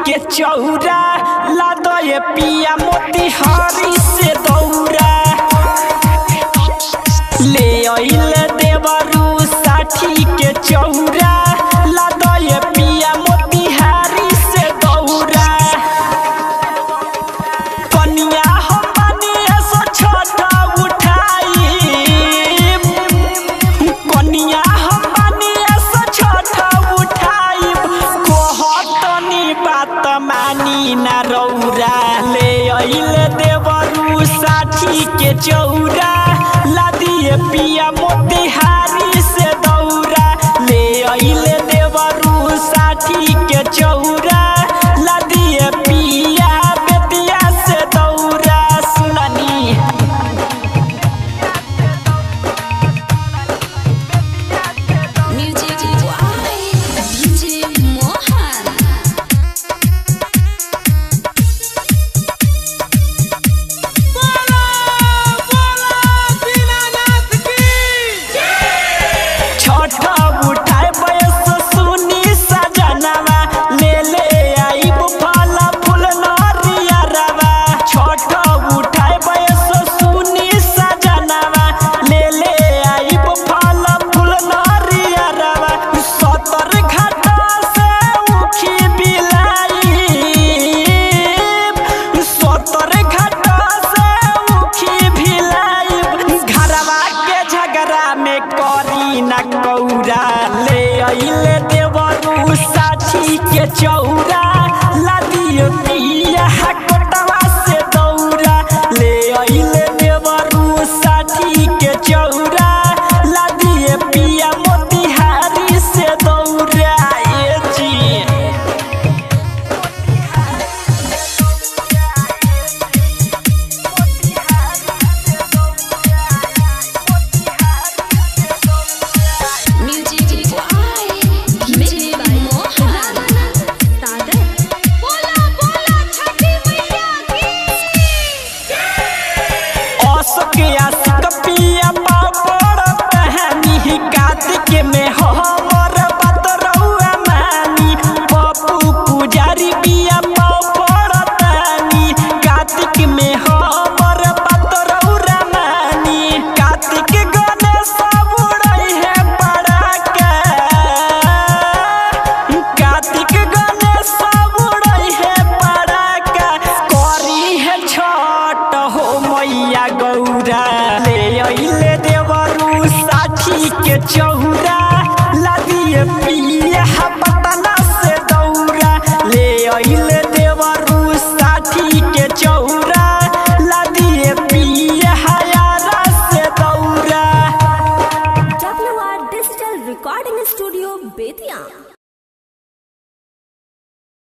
के चौरा लादो ये पिया मोतिहारी से दौरा ले आइल देवरू 60 के चौरा लादो ये पिया मोतिहारी से दौरा कनिया हम बनिया सो छोटा उठाई कनिया हम बनिया सो छोटा उठाई कहतनी बात मानी ना रौरा ले आइल देवरू 60 के चौरा लादिए पिया मोतिहारी से दौरा ले आइल देवरू 60 के चौरा लादिए पिया बेतिया से दौरा सुननी म्यूजिक डीजे मोहन छोटा उठाए बयस सुनी सजनवा ले ले आई फल फूल नरिया रवा छोटा उठाए बयस सुनी सजनवा ले ले आई फल फूल नरिया रवा 70 घाटा से उखी बिलाई 70 घाटा से उखी भिलाई घरवा के झगड़ा में करी ना कौरा ले आइल देवरू 60 के चौरा लादिए